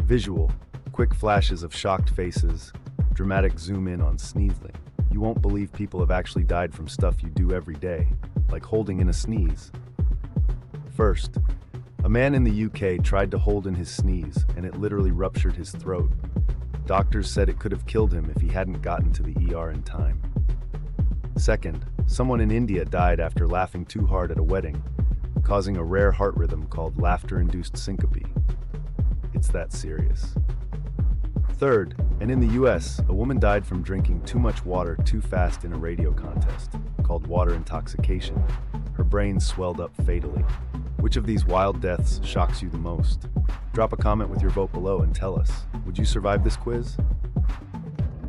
Visual, quick flashes of shocked faces, dramatic zoom in on sneezing. You won't believe people have actually died from stuff you do every day, like holding in a sneeze. First, a man in the UK tried to hold in his sneeze, and it literally ruptured his throat. Doctors said it could have killed him if he hadn't gotten to the ER in time. Second, someone in India died after laughing too hard at a wedding, causing a rare heart rhythm called laughter-induced syncope. It's that serious. Third, and in the US, a woman died from drinking too much water too fast in a radio contest, called water intoxication. Her brain swelled up fatally. Which of these wild deaths shocks you the most? Drop a comment with your vote below and tell us, would you survive this quiz?